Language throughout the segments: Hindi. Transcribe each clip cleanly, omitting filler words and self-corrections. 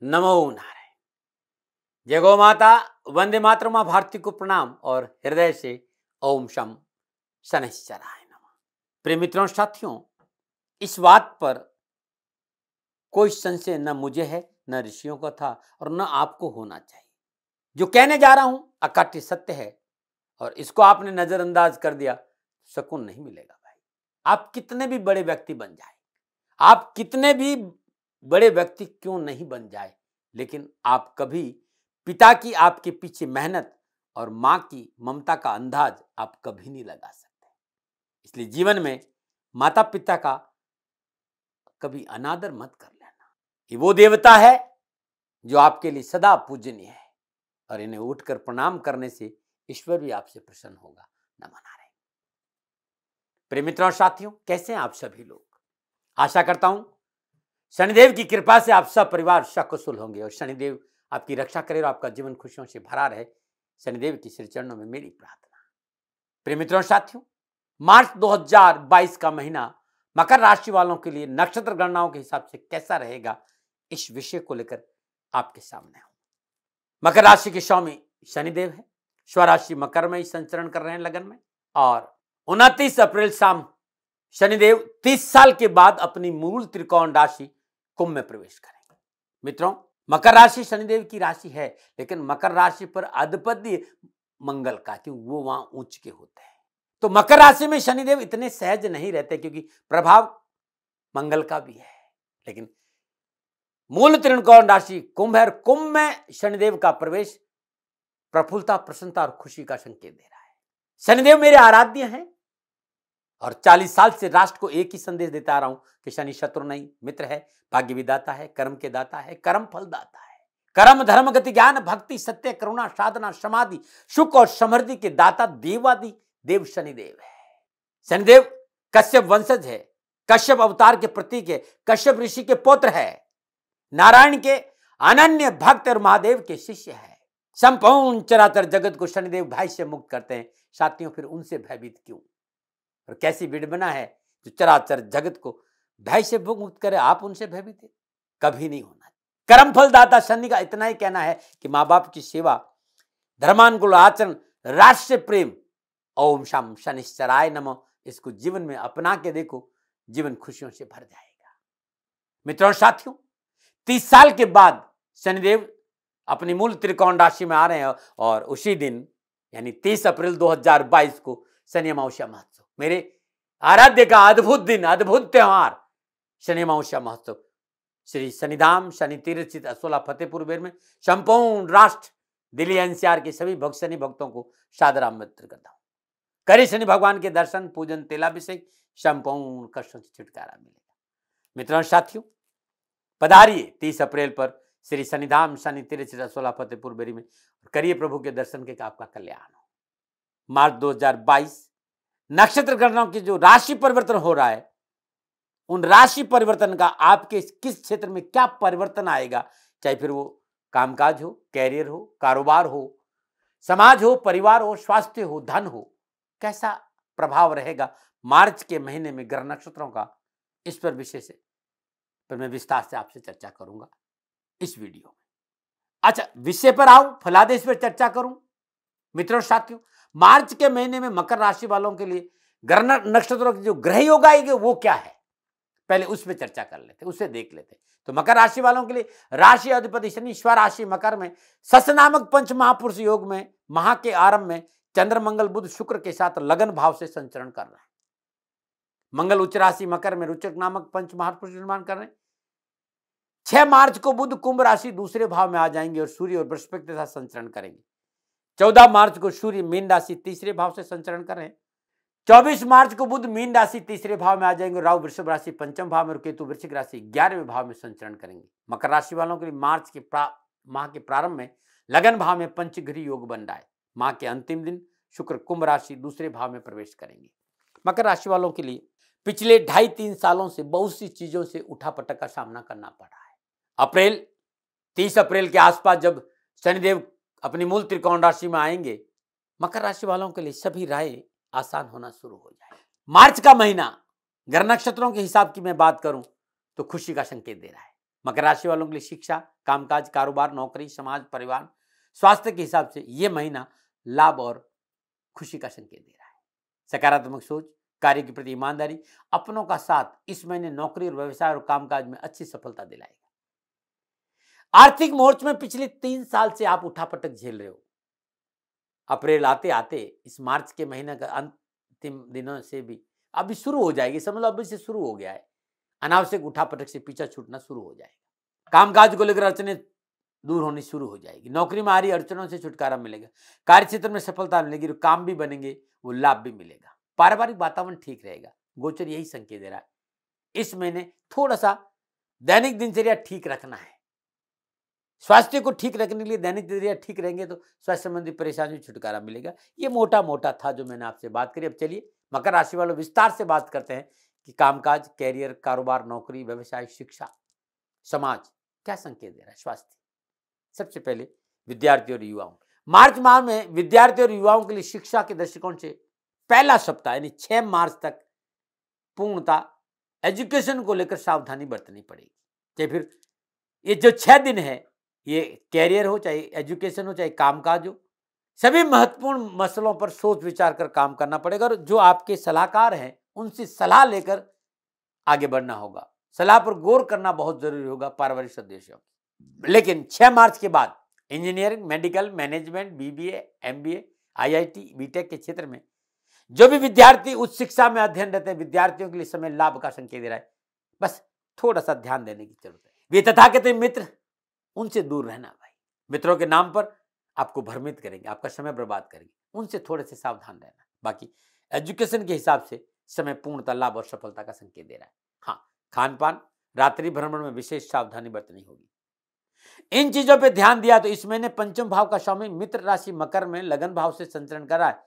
नमो नारायण। जय गौ माता, वंदे मातरम, मां भारती को प्रणाम और हृदय से ओम शम शनैश्चराय नमः। प्रिय मित्रों, साथियों, इस बात पर कोई संशय न मुझे है, न ऋषियों का था और न आपको होना चाहिए। जो कहने जा रहा हूं अकाट्य सत्य है और इसको आपने नजरअंदाज कर दिया, सुकून नहीं मिलेगा भाई। आप कितने भी बड़े व्यक्ति बन जाए, आप कितने भी बड़े व्यक्ति क्यों नहीं बन जाए, लेकिन आप कभी पिता की आपके पीछे मेहनत और मां की ममता का अंदाज आप कभी नहीं लगा सकते। इसलिए जीवन में माता पिता का कभी अनादर मत कर लेना। ये वो देवता है जो आपके लिए सदा पूजनीय है और इन्हें उठकर प्रणाम करने से ईश्वर भी आपसे प्रसन्न होगा। नमो नारायण। प्रिय मित्रों, साथियों, कैसे हैं आप सभी लोग? आशा करता हूं शनिदेव की कृपा से आप सब परिवार सकुशल होंगे और शनिदेव आपकी रक्षा करे और आपका जीवन खुशियों से भरा रहे। शनिदेव की श्री चरणों में मेरी प्रार्थना। प्रिय मित्रों, साथियों, मार्च 2022 का महीना मकर राशि वालों के लिए नक्षत्र गणनाओं के हिसाब से कैसा रहेगा, इस विषय को लेकर आपके सामने हूं। मकर राशि के स्वामी शनिदेव है। स्वराशि मकर में ही संचरण कर रहे हैं, लगन में, और 29 अप्रैल शाम शनिदेव 30 साल के बाद अपनी मूल त्रिकोण राशि कुंभ में प्रवेश करेंगे। मित्रों, मकर राशि शनिदेव की राशि है, लेकिन मकर राशि पर अधिपति मंगल का, क्योंकि वो वहां उच्च के होते हैं। तो मकर राशि में शनिदेव इतने सहज नहीं रहते क्योंकि प्रभाव मंगल का भी है, लेकिन मूल त्रिकोण राशि कुंभ है और कुंभ में शनिदेव का प्रवेश प्रफुल्लता, प्रसन्नता और खुशी का संकेत दे रहा है। शनिदेव मेरे आराध्य हैं और 40 साल से राष्ट्र को एक ही संदेश देता आ रहा हूं कि शनि शत्रु नहीं, मित्र है, भाग्य विदाता है, कर्म के दाता है, कर्म फल दाता है। कर्म, धर्म, गति, ज्ञान, भक्ति, सत्य, करुणा, साधना, समाधि, सुख और समृद्धि के दाता देवादि देव शनिदेव है। शनिदेव कश्यप वंशज है, कश्यप अवतार के प्रतीक है, कश्यप ऋषि के पुत्र है, नारायण के अनन्य भक्त और महादेव के शिष्य है। संपूर्ण चराचर जगत को शनिदेव भय से मुक्त करते हैं। साथियों, फिर उनसे भयभीत क्यों? और कैसी विडंबना है जो चराचर जगत को भय से मुक्त करे, आप उनसे भयभीत है? कभी नहीं होना। कर्म फल दाता शनि का इतना ही कहना है कि मां बाप की सेवा, धर्मानुकूल आचरण, राष्ट्र प्रेम, ओम शम शनिश्चराय नमः, इसको जीवन में अपना के देखो, जीवन खुशियों से भर जाएगा। मित्रों, साथियों, 30 साल के बाद शनिदेव अपनी मूल त्रिकोण राशि में आ रहे हैं और उसी दिन यानी 30 अप्रैल 2022 को शनि अमावस्या महोत्सव, मेरे आराध्य का अद्भुत दिन, अद्भुत त्योहार शनि अमावस्या महोत्सव श्री शनिधाम शनि तीर्थ स्थित असोला फतेहपुर बेर में संपूर्ण राष्ट्र, दिल्ली एनसीआर के सभी शनि भक्तों को सादर आमंत्रित करता हूं। करे शनि भगवान के दर्शन, पूजन, तेलाभिषेक, संपूर्ण कष्टों से छुटकारा मिलेगा। मित्रों, साथियों, पधारिए 30 अप्रैल पर श्री शनिधाम शनि तीर्थ स्थित असोला फतेहपुर बेरी में, करिए प्रभु के दर्शन के आपका कल्याण हो। मार्च 2022 नक्षत्र गणनाओं की जो राशि परिवर्तन हो रहा है, उन राशि परिवर्तन का आपके किस क्षेत्र में क्या परिवर्तन आएगा, चाहे फिर वो कामकाज हो, कैरियर हो, कारोबार हो, समाज हो, परिवार हो, स्वास्थ्य हो, धन हो, कैसा प्रभाव रहेगा मार्च के महीने में ग्रह नक्षत्रों का, इस पर विषय से पर मैं विस्तार से आपसे चर्चा करूंगा इस वीडियो में। अच्छा, विषय पर आऊं, फलादेश पर चर्चा करूं। मित्रों, साथियों, मार्च के महीने में मकर राशि वालों के लिए ग्रह नक्षत्रों के जो ग्रह योग आएंगे वो क्या है, पहले उस पर चर्चा कर लेते, उसे देख लेते। तो मकर राशि वालों के लिए राशि अधिपति शनि स्वराशि मकर में सस नामक पंच महापुरुष योग में माह के आरंभ में चंद्र, मंगल, बुध, शुक्र के साथ लगन भाव से संचरण कर रहे हैं। मंगल उच्च राशि मकर में रुचक नामक पंच महापुरुष निर्माण कर रहे हैं। 6 मार्च को बुध कुंभ राशि दूसरे भाव में आ जाएंगे और सूर्य और बृहस्पति के साथ संचरण करेंगे। 14 मार्च को सूर्य मीन राशि तीसरे भाव से संचरण कर रहे हैं। 24 मार्च को बुध मीन राशि तीसरे भाव में आ जाएंगे। राहु वृषभ राशि पंचम भाव में और केतु वृश्चिक राशि 11वें भाव में संचरण करेंगे। मकर राशि वालों के लिए मार्च के माह के प्रारंभ में लगन भाव में पंचग्रही योग बन रहा है। माह के अंतिम दिन शुक्र कुंभ राशि दूसरे भाव में प्रवेश करेंगे। मकर राशि वालों के लिए पिछले 2.5-3 सालों से बहुत सी चीजों से उठापटक का सामना करना पड़ रहा है। 30 अप्रैल के आसपास जब शनिदेव अपनी मूल त्रिकोण राशि में आएंगे, मकर राशि वालों के लिए सभी राय आसान होना शुरू हो जाए। मार्च का महीना ग्रह नक्षत्रों के हिसाब की मैं बात करूं तो खुशी का संकेत दे रहा है। मकर राशि वालों के लिए शिक्षा, कामकाज, कारोबार, नौकरी, समाज, परिवार, स्वास्थ्य के हिसाब से यह महीना लाभ और खुशी का संकेत दे रहा है। सकारात्मक सोच, कार्य के प्रति ईमानदारी, अपनों का साथ इस महीने नौकरी और व्यवसाय और कामकाज में अच्छी सफलता दिलाएगा। आर्थिक मोर्चे में पिछले 3 साल से आप उठापटक झेल रहे हो। अप्रैल आते आते इस मार्च के महीने का अंतिम दिनों से भी अभी शुरू हो जाएगी, समझ लो अभी से शुरू हो गया है। अनावश्यक उठापटक से पीछा छूटना शुरू हो जाएगा। कामकाज को लेकर अड़चनें दूर होनी शुरू हो जाएगी। नौकरी में आ रही अड़चनों से छुटकारा मिलेगा। कार्य क्षेत्र में सफलता मिलेगी, काम भी बनेंगे, वो लाभ भी मिलेगा। पारिवारिक वातावरण ठीक रहेगा। गोचर यही संकेत दे रहा है इस महीने थोड़ा सा दैनिक दिनचर्या ठीक रखना है। स्वास्थ्य को ठीक रखने के लिए दैनिक दिनचर्या ठीक रहेंगे तो स्वास्थ्य संबंधी परेशानियों से छुटकारा मिलेगा। ये मोटा मोटा था जो मैंने आपसे बात करी। अब चलिए मकर राशि वालों विस्तार से बात करते हैं कि कामकाज, कैरियर, कारोबार, नौकरी, व्यवसाय, शिक्षा, समाज क्या संकेत दे रहा है। स्वास्थ्य सबसे पहले विद्यार्थी और युवाओं, मार्च माह में विद्यार्थी और युवाओं के लिए शिक्षा के दृष्टिकोण से पहला सप्ताह यानी 6 मार्च तक पूर्णता एजुकेशन को लेकर सावधानी बरतनी पड़ेगी। चाहे फिर ये जो 6 दिन है ये कैरियर हो, चाहे एजुकेशन हो, चाहे कामकाज हो, सभी महत्वपूर्ण मसलों पर सोच विचार कर काम करना पड़ेगा और जो आपके सलाहकार हैं उनसे सलाह लेकर आगे बढ़ना होगा। सलाह पर गौर करना बहुत जरूरी होगा पारिवारिक सदस्यों। लेकिन 6 मार्च के बाद engineering, medical, management, BBA, MBA, IIT, BTech के क्षेत्र में जो भी विद्यार्थी उच्च शिक्षा में अध्ययन रहते हैं, विद्यार्थियों के लिए समय लाभ का संकेत दे रहा है। बस थोड़ा सा ध्यान देने की जरूरत है। वे तथाकथित मित्र, उनसे दूर रहना भाई। मित्रों के नाम पर आपको भ्रमित करेंगे, आपका समय बर्बाद करेंगे, उनसे थोड़े से सावधान रहना। बाकी एजुकेशन के हिसाब से समय पूर्णतः लाभ और सफलता का संकेत दे रहा है। हाँ, खान पान, रात्रि भ्रमण में विशेष सावधानी बरतनी होगी। इन चीजों पे ध्यान दिया तो इस महीने पंचम भाव का स्वामी मित्र राशि मकर में लगन भाव से संचरण कर रहा है।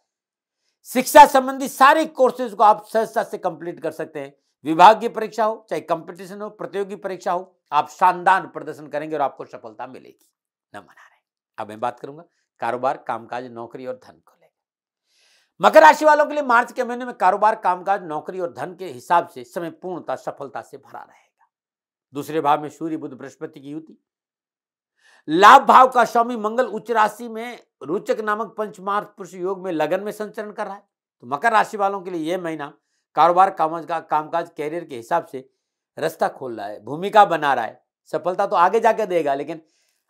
शिक्षा संबंधी सारे कोर्सेज को आप सहजता से कंप्लीट कर सकते हैं। विभागीय परीक्षा हो, चाहे कंपटीशन हो, प्रतियोगी परीक्षा हो, आप शानदार प्रदर्शन करेंगे और आपको सफलता मिलेगी। न मना रहे। अब मैं बात करूंगा कारोबार, कामकाज, नौकरी और धन को लेकर। मकर राशि वालों के लिए मार्च के महीने में कारोबार, कामकाज, नौकरी और धन के हिसाब से समय पूर्णतः सफलता से भरा रहेगा। दूसरे भाव में सूर्य, बुध, बृहस्पति की युति, लाभ भाव का स्वामी मंगल उच्च राशि में रोचक नामक पंचमार्थ पुरुष योग में लगन में संचरण कर रहा है। तो मकर राशि वालों के लिए यह महीना कारोबार, कामकाज, कैरियर के हिसाब से रास्ता खोल रहा है, भूमिका बना रहा है। सफलता तो आगे जाकर देगा लेकिन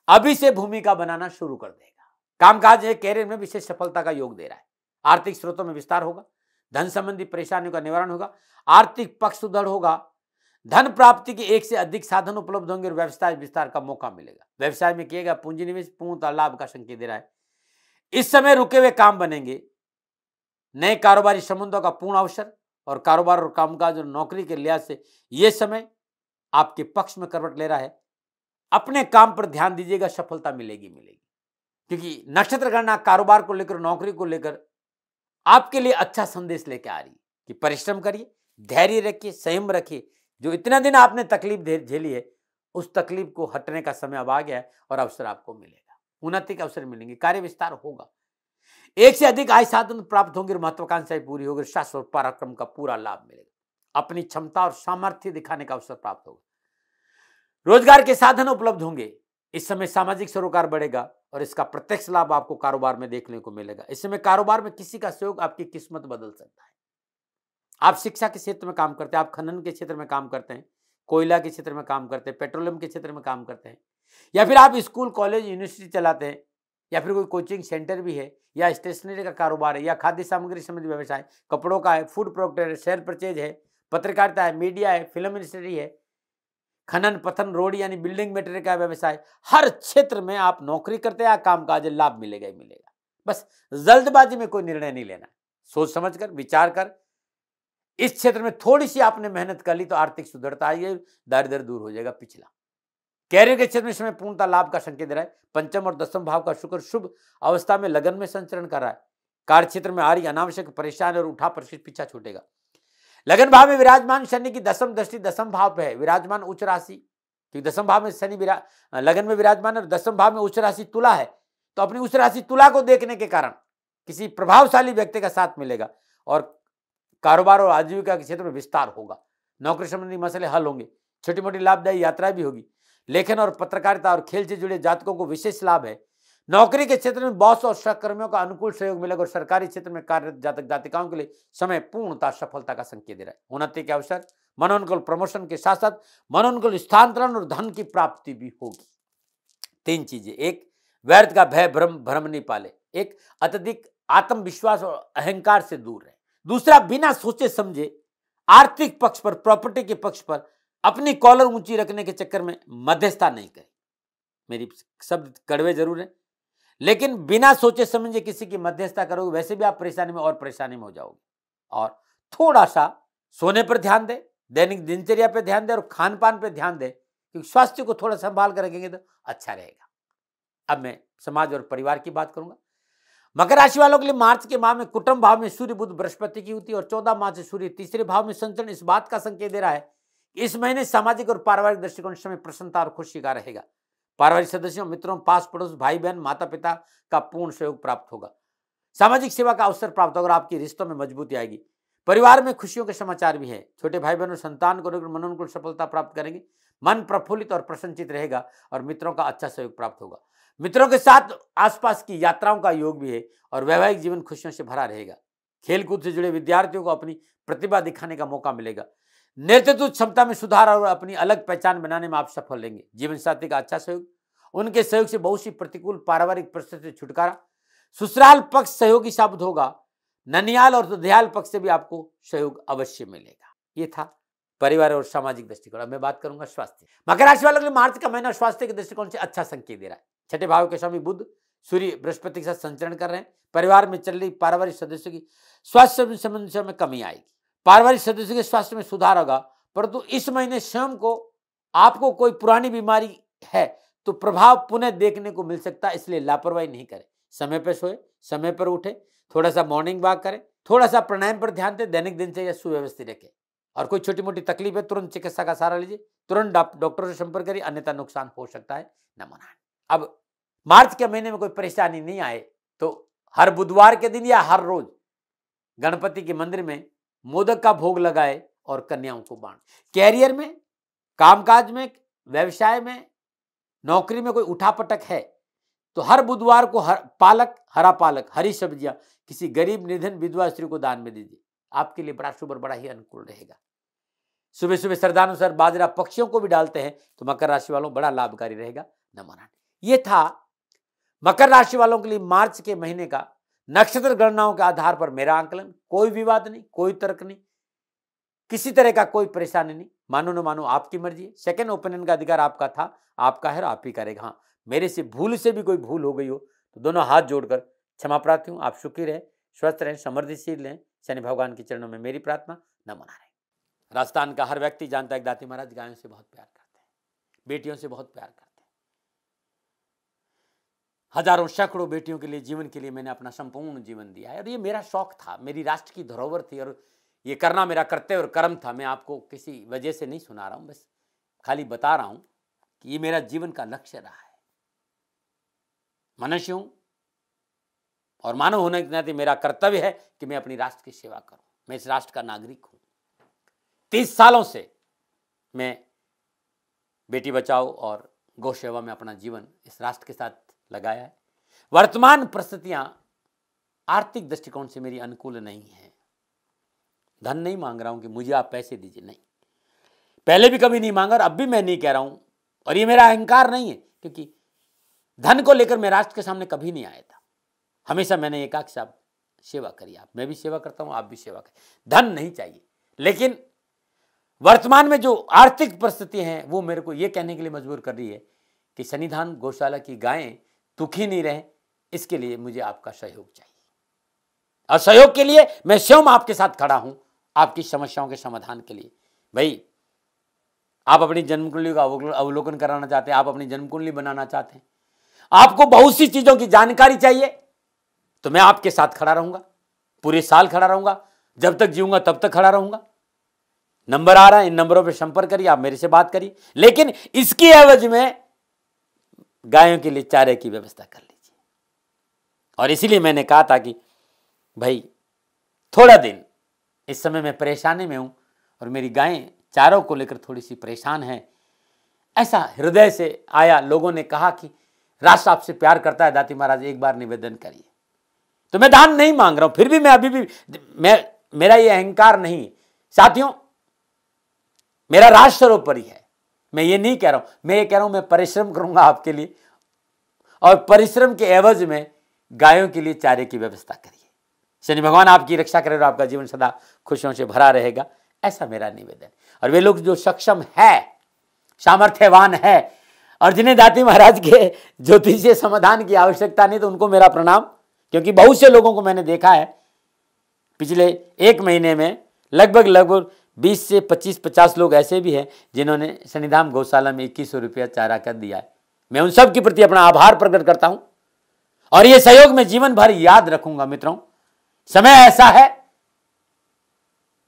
अभी से भूमिका बनाना शुरू कर देगा। कामकाज है, कैरियर में विशेष सफलता का योग दे रहा है। आर्थिक स्रोतों में विस्तार होगा, धन संबंधी परेशानियों का निवारण होगा, आर्थिक पक्ष सुदृढ़ होगा, धन प्राप्ति के एक से अधिक साधन उपलब्ध होंगे और व्यवसाय विस्तार का मौका मिलेगा। व्यवसाय में किए गए पूंजी निवेश पूर्णतः लाभ का संकेत दे रहा है। इस समय रुके हुए काम बनेंगे, नए कारोबारी संबंधों का पूर्ण अवसर और कारोबार और कामकाज और नौकरी के लिहाज से यह समय आपके पक्ष में करवट ले रहा है। अपने काम पर ध्यान दीजिएगा, सफलता मिलेगी। क्योंकि नक्षत्र गणना कारोबार को लेकर, नौकरी को लेकर आपके लिए अच्छा संदेश लेकर आ रही है कि परिश्रम करिए, धैर्य रखिए, संयम रखिए। जो इतना दिन आपने तकलीफ झेली है उस तकलीफ को हटने का समय अब आ गया है और अवसर आपको मिलेगा। उन्नति के अवसर मिलेंगे, कार्य विस्तार होगा, एक से अधिक आय साधन प्राप्त होंगे और महत्वाकांक्षाएं पूरी होगी। शाश्वत पराक्रम का पूरा लाभ मिलेगा। अपनी क्षमता और सामर्थ्य दिखाने का अवसर प्राप्त होगा। रोजगार के साधन उपलब्ध होंगे। इस समय सामाजिक सरोकार बढ़ेगा और इसका प्रत्यक्ष लाभ आपको कारोबार में देखने को मिलेगा। इस समय कारोबार में किसी का सहयोग आपकी किस्मत बदल सकता है। आप शिक्षा के क्षेत्र में काम करते हैं, आप खनन के क्षेत्र में काम करते हैं, कोयला के क्षेत्र में काम करते हैं, पेट्रोलियम के क्षेत्र में काम करते हैं, या फिर आप स्कूल, कॉलेज, यूनिवर्सिटी चलाते हैं, या फिर कोई कोचिंग सेंटर भी है, या स्टेशनरी का कारोबार है, या खाद्य सामग्री संबंधी व्यवसाय, कपड़ों का है, फूड प्रोडक्ट है, शेयर परचेज है, पत्रकारिता है, मीडिया है, फिल्म इंडस्ट्री है, खनन, पथन, रोड यानी बिल्डिंग मटेरियल का व्यवसाय, हर क्षेत्र में आप नौकरी करते हैं या कामकाज, लाभ मिलेगा ही मिलेगा। बस जल्दबाजी में कोई निर्णय नहीं लेना, सोच समझकर, विचार कर। इस क्षेत्र में थोड़ी सी आपने मेहनत कर ली तो आर्थिक सुदृढ़ता आएगी, दारिद्र्य दूर हो जाएगा पिछला। कैरियर के क्षेत्र में समय पूर्णता लाभ का संकेत दे रहा है। पंचम और दसम भाव का शुक्र शुभ अवस्था में लगन में संचरण कर रहा है। कार्य क्षेत्र में आ रही अनावश्यक परेशानी और उठा परिस्थिति पीछा छूटेगा। लगन भाव में विराजमान शनि की दसम दृष्टि दसम भाव पे है, विराजमान उच्च राशि, क्योंकि दसम भाव में शनि लगन में विराजमान और दसम भाव में उच्च राशि तुला है। तो अपनी उच्च राशि तुला को देखने के कारण किसी प्रभावशाली व्यक्ति का साथ मिलेगा और कारोबार और आजीविका के क्षेत्र में विस्तार होगा। नौकरी संबंधी मसले हल होंगे, छोटी मोटी लाभदायी यात्रा भी होगी। लेखन और पत्रकारिता और खेल से जुड़े जातकों को विशेष लाभ है। नौकरी के क्षेत्र में बॉस और सहकर्मियों का अनुकूल सहयोग मिलेगा और सरकारी क्षेत्र में कार्यरत जातक जातिकाओं के लिए समय पूर्णतः सफलता का संकेत दे रहा है। उन्नति के अवसर, मनोनुकूल प्रमोशन के साथ साथ मनोनुकूल स्थानांतरण और धन की प्राप्ति भी होगी। 3 चीजें, एक व्यर्थ का भय भ्रम नहीं पाले, एक अत्यधिक आत्मविश्वास और अहंकार से दूर रहे, दूसरा बिना सोचे समझे आर्थिक पक्ष पर, प्रॉपर्टी के पक्ष पर अपनी कॉलर ऊंची रखने के चक्कर में मध्यस्थता नहीं करे। मेरी शब्द कड़वे जरूर है, लेकिन बिना सोचे समझे किसी की मध्यस्थता करोगे वैसे भी आप परेशानी में और परेशानी में हो जाओगे। और थोड़ा सा सोने पर ध्यान दे, दैनिक दिनचर्या पर ध्यान दे और खान पान पर ध्यान दे, क्योंकि स्वास्थ्य को थोड़ा संभाल कर रखेंगे तो अच्छा रहेगा। अब मैं समाज और परिवार की बात करूंगा। मकर राशि वालों के लिए मार्च के माह में कुटुंब भाव में सूर्य बुध बृहस्पति की होती है और 14 मार्च से सूर्य तीसरे भाव में संचरण इस बात का संकेत दे रहा है कि इस महीने सामाजिक और पारिवारिक दृष्टिकोण से प्रसन्नता और खुशी का रहेगा। पारिवारिक सदस्यों, मित्रों, पास पड़ोस, भाई बहन, माता पिता का पूर्ण सहयोग प्राप्त होगा। सामाजिक सेवा का अवसर प्राप्त होगा और आपके रिश्तों में मजबूती आएगी। परिवार में खुशियों के समाचार भी है। छोटे भाई बहनों, संतान को लेकर मनोनुकूल सफलता प्राप्त करेंगे। मन प्रफुल्लित और प्रसन्नचित रहेगा और मित्रों का अच्छा सहयोग प्राप्त होगा। मित्रों के साथ आसपास की यात्राओं का योग भी है और वैवाहिक जीवन खुशियों से भरा रहेगा। खेलकूद से जुड़े विद्यार्थियों को अपनी प्रतिभा दिखाने का मौका मिलेगा। नेतृत्व क्षमता में सुधार और अपनी अलग पहचान बनाने में आप सफल लेंगे। जीवन साथी का अच्छा सहयोग, उनके सहयोग से बहुत सी प्रतिकूल पारिवारिक परिस्थिति से छुटकारा। ससुराल पक्ष सहयोगी साबित होगा। ननियाल और दयाल पक्ष से भी आपको सहयोग अवश्य मिलेगा। ये था परिवार और सामाजिक दृष्टिकोण। अब मैं बात करूंगा स्वास्थ्य। मकर राशि वालों के लिए मार्च का महीना स्वास्थ्य के दृष्टिकोण से अच्छा संकेत दे रहा है। छठे भाव के स्वामी बुध सूर्य बृहस्पति के साथ संचरण कर रहे हैं। परिवार में चल रही पारिवारिक सदस्यों की स्वास्थ्य समस्या में कमी आएगी। पारिवारिक सदस्यों के स्वास्थ्य में सुधार होगा, परंतु इस महीने स्वयं को आपको कोई पुरानी बीमारी है तो प्रभाव पुनः देखने को मिल सकता है, इसलिए लापरवाही नहीं करें। समय पर सोए, समय पर उठे, थोड़ा सा मॉर्निंग वॉक करें, थोड़ा सा प्राणायाम पर ध्यान दें, दैनिक दिनचर्या सुव्यवस्थित रखें और कोई छोटी मोटी तकलीफ है तुरंत चिकित्सा का सहारा लीजिए, तुरंत डॉक्टर से संपर्क करिए, अन्यथा नुकसान हो सकता है, न मनाएं। अब मार्च के महीने में कोई परेशानी नहीं आए तो हर बुधवार के दिन या हर रोज गणपति के मंदिर में मोदक का भोग लगाए और कन्याओं को बांट। कैरियर में, कामकाज में, व्यवसाय में, नौकरी में कोई उठापटक है तो हर बुधवार को हरा पालक, हरी सब्जियां किसी गरीब, निधन, विधवा स्त्री को दान में दीजिए। आपके लिए बड़ा शुभ और बड़ा ही अनुकूल रहेगा। सुबह सुबह श्रद्धानुसार बाजरा पक्षियों को भी डालते हैं तो मकर राशि वालों बड़ा लाभकारी रहेगा, न मनाएं। ये था मकर राशि वालों के लिए मार्च के महीने का नक्षत्र गणनाओं के आधार पर मेरा आंकलन। कोई विवाद नहीं, कोई तर्क नहीं, किसी तरह का कोई परेशानी नहीं। मानो न मानो आपकी मर्जी है। सेकंड ओपिनियन का अधिकार आपका था, आपका है और आप ही करेगा। हाँ, मेरे से भूल से भी कोई भूल हो गई हो तो दोनों हाथ जोड़कर क्षमा प्रार्थी हूँ। आप सुखी रहे, स्वस्थ रहें, समृद्धिशील रहें। शनि भगवान के चरणों में मेरी प्रार्थना, न मना रहे। राजस्थान का हर व्यक्ति जानता है दाती महाराज गायों से बहुत प्यार करते हैं, बेटियों से बहुत प्यार करते हैं। हजारों सैकड़ों बेटियों के लिए, जीवन के लिए मैंने अपना संपूर्ण जीवन दिया है और ये मेरा शौक था, मेरी राष्ट्र की धरोहर थी और ये करना मेरा कर्तव्य और कर्म था। मैं आपको किसी वजह से नहीं सुना रहा हूं, बस खाली बता रहा हूं कि ये मेरा जीवन का लक्ष्य रहा है। मनुष्य हूं और मानव होने के नाते मेरा कर्तव्य है कि मैं अपनी राष्ट्र की सेवा करूं। मैं इस राष्ट्र का नागरिक हूं। 30 सालों से मैं बेटी बचाओ और गौ सेवा में अपना जीवन इस राष्ट्र के साथ लगाया है। वर्तमान परिस्थितियां आर्थिक दृष्टिकोण से मेरी अनुकूल नहीं है। धन नहीं मांग रहा हूं कि मुझे आप पैसे दीजिए, नहीं, पहले भी कभी नहीं मांगा और अब भी मैं नहीं कह रहा हूं और ये मेरा अहंकार नहीं है, क्योंकि धन को लेकर मैं राष्ट्र के सामने कभी नहीं आया था। हमेशा मैंने एक आख साहब सेवा करी, आप, मैं भी सेवा करता हूं, आप भी सेवा करें। धन नहीं चाहिए, लेकिन वर्तमान में जो आर्थिक परिस्थिति हैं वो मेरे को ये कहने के लिए मजबूर कर रही है कि सन्निधान गौशाला की गायें दुखी नहीं रहे, इसके लिए मुझे आपका सहयोग चाहिए और सहयोग के लिए मैं स्वयं आपके साथ खड़ा हूं, आपकी समस्याओं के समाधान के लिए। भाई, आप अपनी जन्म कुंडली का अवलोकन कराना चाहते हैं, आप अपनी जन्म कुंडली बनाना चाहते हैं, आपको बहुत सी चीजों की जानकारी चाहिए, तो मैं आपके साथ खड़ा रहूंगा, पूरे साल खड़ा रहूंगा, जब तक जीऊंगा तब तक खड़ा रहूंगा। नंबर आ रहा है, इन नंबरों पर संपर्क करिए, आप मेरे से बात करिए, लेकिन इसकी एवज में गायों के लिए चारे की व्यवस्था कर लीजिए। और इसीलिए मैंने कहा था कि भाई थोड़ा दिन इस समय मैं परेशानी में हूं और मेरी गायें चारों को लेकर थोड़ी सी परेशान हैं, ऐसा हृदय से आया। लोगों ने कहा कि राष्ट्र आपसे प्यार करता है दाती महाराज, एक बार निवेदन करिए। तो मैं दान नहीं मांग रहा हूं, फिर भी मैं अभी भी मेरा ये अहंकार नहीं साथियों, मेरा राष्ट्र सर्वोपरि है। मैं ये नहीं कह रहा हूं, मैं ये कह रहा हूं मैं परिश्रम करूंगा आपके लिए, और परिश्रम के एवज में गायों के लिए चारे की व्यवस्था करिए। शनि भगवान आपकी रक्षा करे और आपका जीवन सदा खुशियों से भरा रहेगा, ऐसा मेरा निवेदन। और वे लोग जो सक्षम है, सामर्थ्यवान है, और जिन्हें दाती महाराज के ज्योतिषीय समाधान की आवश्यकता नहीं, तो उनको मेरा प्रणाम। क्योंकि बहुत से लोगों को मैंने देखा है पिछले एक महीने में, लगभग 20 से 25-50 लोग ऐसे भी हैं जिन्होंने शनिधाम गौशाला में 2100 रुपया चारा कर दिया है। मैं उन सब के प्रति अपना आभार प्रकट करता हूं, और यह सहयोग मैं जीवन भर याद रखूंगा। मित्रों, समय ऐसा है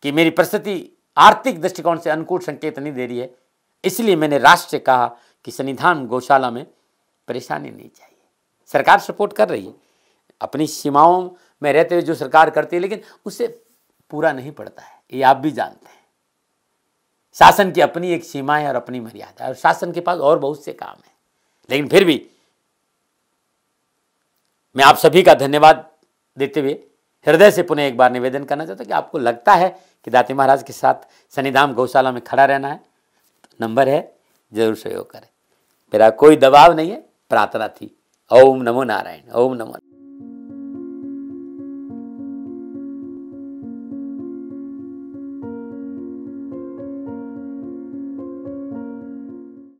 कि मेरी परिस्थिति आर्थिक दृष्टिकोण से अनुकूल संकेत नहीं दे रही है, इसलिए मैंने राष्ट्र से कहा कि शनिधाम गौशाला में परेशानी नहीं चाहिए। सरकार सपोर्ट कर रही है, अपनी सीमाओं में रहते हुए जो सरकार करती है, लेकिन उससे पूरा नहीं पड़ता है, ये आप भी जानते हैं। शासन की अपनी एक सीमा है और अपनी मर्यादा है, और शासन के पास और बहुत से काम है। लेकिन फिर भी मैं आप सभी का धन्यवाद देते हुए हृदय से पुनः एक बार निवेदन करना चाहता हूं कि आपको लगता है कि दाती महाराज के साथ शनिधाम गौशाला में खड़ा रहना है, तो नंबर है, जरूर सहयोग करें। मेरा कोई दबाव नहीं है, प्रार्थना थी। ओम नमो नारायण, ओम नमो।